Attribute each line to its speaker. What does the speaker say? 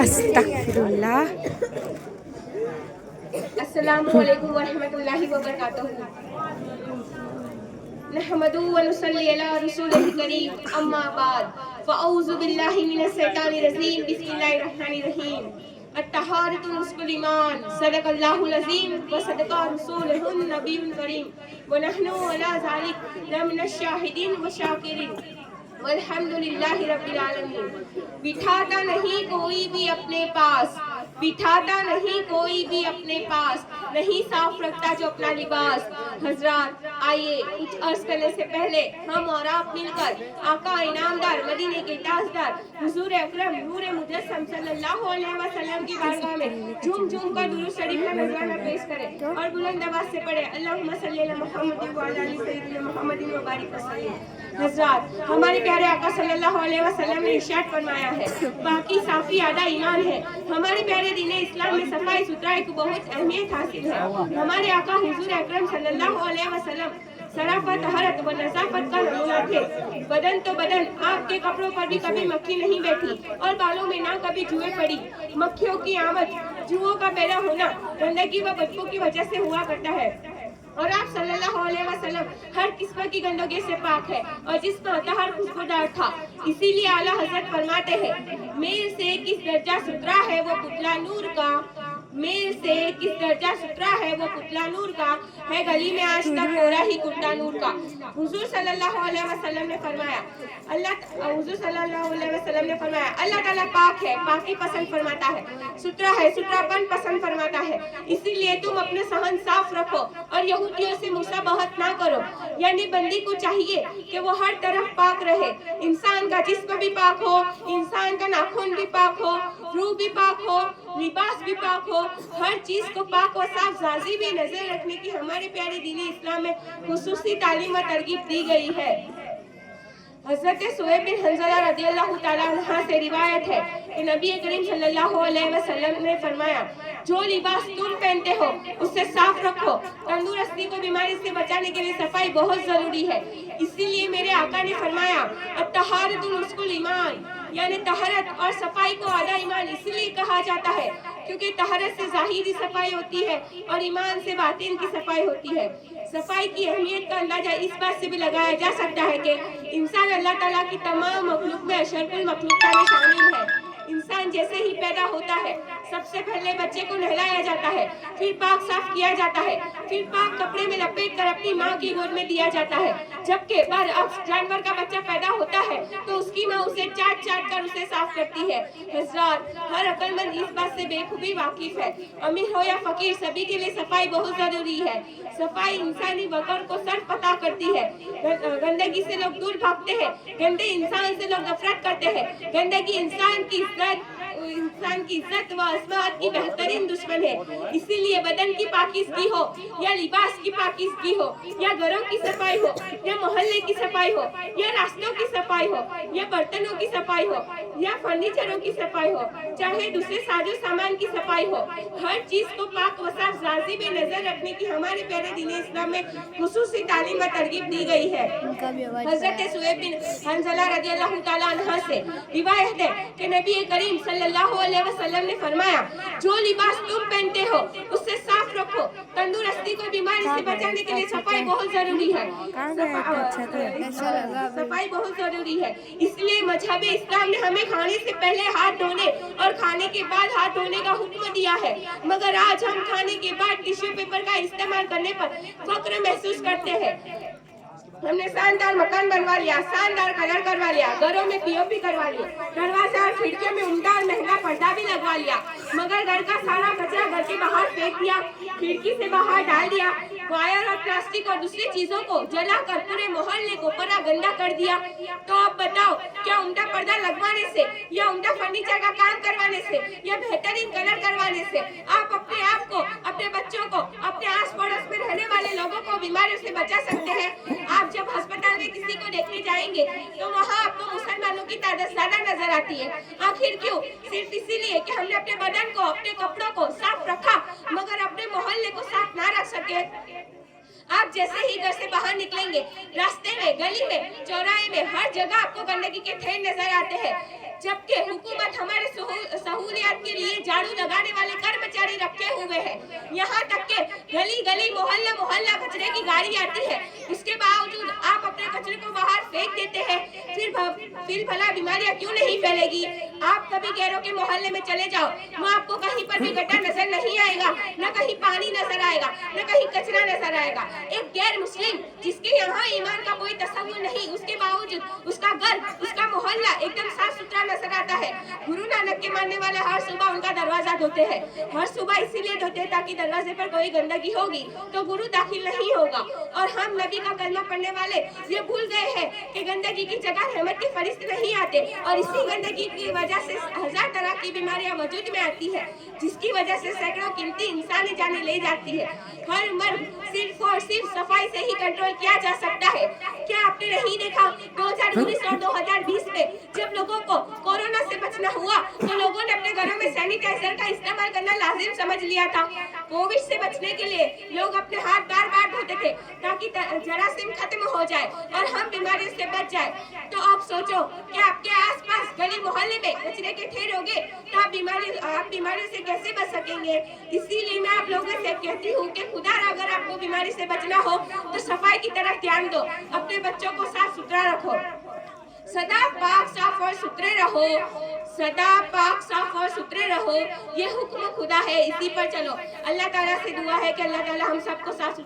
Speaker 1: अस्तगफिरुल्लाह।
Speaker 2: अस्सलामु अलैकुम व रहमतुल्लाहि व बरकातुहू। नहमदुहु व नुसल्ली अला रसूलिल करीम, अम्मा बाद, फ़अऊज़ु बिल्लाहि मिनश शैतानिर रजीम, बिस्मिल्लाहिर रहमानिर रहीम। अत्तहारतु निस्फुल ईमान, सदक़ल्लाहुल अज़ीम व सदक़ा रसूलुहुन नबियुल करीम, व नहनु अला ज़ालिक लमिनश शाहिदीन व शाकिरीन, वल्हम्दुलिल्लाहि रब्बिल आलमीन। बिठाता नहीं कोई भी अपने पास, बिठाता नहीं कोई भी अपने पास, नहीं साफ रखता जो अपना लिबास। हजरात, आइए कुछ अर्ज करने से पहले हम और आप मिलकर आका इनामदार मदीने के ताजदार हुजूर अकरम नूर मुजस्सम सल्लल्लाहु अलैहि वसल्लम की बारगाह में झूम झूम कर दुरूद शरीफ का नजराना पेश करें और बुलंद आवाज से पढ़े अल्लाहुम्मा सल्ली अला मुहम्मद व अला आलि सय्यिदिना मुहम्मदिन व बारिक वसल्लम। हजरात, हमारे प्यारे आका सल्लल्लाहु अलैहि वसल्लम ने इरशाद फरमाया है, बाकी साफी आधा ईमान है। हमारे प्यारे दीन इस्लाम में सफाई सुथराई को बहुत अहमियत हासिल है। हमारे आका हुजूर अकरम सल्लल्लाहु अलैहि वसल्लम सराफत, तहरत व नज़ाफत का नमूना थे। बदन तो बदन, आपके कपड़ों पर भी कभी मक्खी नहीं बैठी और बालों में ना कभी जुएं पड़ी। मक्खियों की आमद, जुओं का पैदा होना गंदगी व बदबू की वजह से हुआ करता है और आप सल्लल्लाहु अलैहि वसल्लम हर किस्म की गंदगी से पाक है और जिसका अतहर खुशबूदार था। इसीलिए आला हजरत फरमाते हैं, मेल से किस दर्जा सुथरा है वो पुतला नूर का, मेल से किस दर्जा सुथरा है वो पुतला नूर का, है गली में आज तक कोरा ही कुर्ता नूर का। हुजूर सल्लल्लाहु अलैहि वसल्लम ने फरमाया, अल्लाह ताला पाक है, पाकी पसंद फरमाता है, सुथरा है, सुथरापन पसंद फरमाता है। इसीलिए तुम अपने सहन साफ रखो और यहूदियों से मुसाबहत ना करो। यानी बंदी को चाहिए कि वो हर तरफ पाक रहे। इंसान का जिस्म भी पाक हो, इंसान का नाखून भी पाक हो, रूह भी पाक हो, लिबास भी पाक हो, हर चीज को पाक और साफ जाजी भी नजर रखने की हमारे प्यारे दीन इस्लाम में खुसूसी तालीम और तरगीब दी गई है। हज़रत सुहैब बिन हंज़ला रज़ियल्लाहु ताला अन्हा से रिवायत है कि नबी करीम सल्लल्लाहु अलैहि वसल्लम ने फरमाया, जो लिबास तुम पहनते हो उससे साफ रखो। तंदुरुस्ती को बीमारी से बचाने के लिए सफाई बहुत जरूरी है। इसीलिए मेरे आका ने फरमाया, अत्तहारतु निस्फुल ईमान, यानी तहरत और सफाई को आधा ईमान इसलिए कहा जाता है क्योंकि तहरत से ज़ाहिरी सफाई होती है और ईमान से बातिन की सफाई होती है। सफाई की अहमियत का अंदाजा इस बात से भी लगाया जा सकता है कि इंसान अल्लाह ताला की तमाम मखलूक में अशरफुल मखलूक़ात में शामिल है। इंसान जैसे ही पैदा होता है सबसे पहले बच्चे को नहलाया जाता है, फिर पाक साफ किया जाता है, फिर पाक कपड़े में लपेट कर अपनी माँ की गोद में दिया जाता है। जबकि बरअक्स जानवर का बच्चा पैदा होता है तो उसकी माँ उसे चाट चाट कर उसे साफ करती है। हज़रात, हर अक्लमंद इस बात से बेखूबी वाकिफ है, अमीर हो या फकीर सभी के लिए सफाई बहुत जरूरी है। सफाई इंसानी वक़्र को सर पता करती है। गंदगी से लोग दूर भागते हैं, गंदे इंसान से लोग नफरत करते हैं। गंदगी इंसान की इज्जत व अस्मात की बेहतरीन दुश्मन है। इसीलिए बदन की पाकीज़गी हो या लिबास की पाकीज़गी हो या घरों की सफाई हो या मोहल्ले की सफाई हो या रास्तों की सफाई हो या बर्तनों की सफाई हो या फर्नीचरों की सफाई हो, चाहे दूसरे साजो सामान की सफाई हो, हर चीज को पाक व साफ जाजी में नजर रखने की हमारे प्यारे दीन इस्लाम में खुसूसी तालीम व तरगीब दी गई है। हज़रत सुहैब बिन हंज़ला रज़ियल्लाहु ताला अन्हा से रिवायत है कि नबी करीम सल्लल्लाहु अलैहि वसल्लम ने फरमाया, जो लिबास तुम पहनते हो उससे साफ रखो। तंदुरुस्ती को बीमारी से बचाने के लिए सफाई बहुत जरूरी है। सफाई बहुत जरूरी है। इसलिए मजहबे इस्लाम ने हमें खाने से पहले हाथ धोने और खाने के बाद हाथ धोने का हुक्म दिया है, मगर आज हम खाने के बाद टिश्यू पेपर का इस्तेमाल करने पर फक्र महसूस करते हैं। हमने शानदार मकान बनवा लिया, शानदार कलर करवा लिया, घरों में पीओपी करवा लिया, दरवाजा और खिड़कियों में उम्दा और महंगा पर्दा भी लगवा लिया, मगर घर का सारा कचरा घर के बाहर फेंक दिया, खिड़की से बाहर डाल दिया, वायर और प्लास्टिक और दूसरी चीजों को जलाकर पूरे मोहल्ले को पूरा गंदा कर दिया। तो अब बताओ, क्या उम्दा पर्दा लगवाने से या उम्दा फर्नीचर का काम करवाने से या बेहतरीन कलर करवाने से आप अपने आप को, अपने बच्चों को, अपने आस पड़ोस में रहने वाले लोगों को बीमारियों से बचा सकते हैं? आप जब अस्पताल में किसी को देखने जाएंगे तो वहाँ आपको मुसलमानों की तादाद ज्यादा नजर आती है। आखिर क्यों? सिर्फ इसीलिए कि हमने अपने बदन को, अपने कपड़ों को साफ रखा मगर अपने मोहल्ले को साफ ना रख सके। आप जैसे ही घर से बाहर निकलेंगे, रास्ते में, गली में, चौराहे में, हर जगह आपको गंदगी के ढेर नजर आते हैं। जबकि हुकूमत हमारे सहूलियत के लिए झाड़ू लगाने वाले कर्मचारी रखे हुए हैं। यहाँ तक के गली गली, मोहल्ला मोहल्ला कचरे की गाड़ी आती है। इसके बावजूद आप अपने कचरे को बाहर फेंक देते हैं। फिर भला बीमारियां क्यों नहीं फैलेगी? आप कभी गैरों के मोहल्ले में चले जाओ, वहाँ आपको कहीं पर भी गटर नजर नहीं आएगा, न कहीं पानी नजर आएगा, न कहीं कचरा नजर आएगा। एक गैर मुस्लिम जिसके यहाँ ईमान का कोई तस्वुर नहीं, उसके बावजूद उसका घर, उसका मोहल्ला एकदम साफ सुथरा नजर आता है। गुरु नानक के मानने वाले हर सुबह उनका दरवाजा धोते हैं। हर सुबह इसीलिए धोते हैं ताकि दरवाजे पर कोई गंदगी होगी तो गुरु दाखिल नहीं होगा। और हम नबी का कलमा पढ़ने वाले ये भूल गए हैं कि गंदगी की जगह रहमत के फरिश्ते नहीं आते, और इसी गंदगी की वजह से हजार तरह की बीमारियां वजूद में आती है, जिसकी वजह से सैकड़ों कीमती इंसानी जानें ले जाती है। हर मर्द सिर्फ और सिर्फ सफाई से ही कंट्रोल किया जा सकता है। क्या आपने नहीं देखा 2019 और 2020 में जब लोगों को कोरोना से बचना हुआ तो लोगों ने अपने घरों में सैनिटाइजर का इस्तेमाल करना लाजिम समझ लिया था। कोविड से बचने के लिए लोग अपने हाथ बार बार धोते थे ताकि जरासीम खत्म हो जाए और हम बीमारियों से बच जाए। तो आप सोचो कि आपके आसपास गली मोहल्ले में कचरे के ढेर होंगे तो आप बीमारियों से कैसे बच सकेंगे? इसीलिए मैं आप लोगों से कहती हूँ कि खुदा अगर आपको बीमारी से बचना हो तो सफाई की तरफ ध्यान दो, अपने बच्चों को साफ सुथरा रखो, सदा पाक साफ और सुथरे रहो, सदा पाक साफ और सुथरे रहो। ये हुक्म खुदा है, इसी पर चलो। अल्लाह ताला से दुआ है कि अल्लाह ताला हम सबको साफ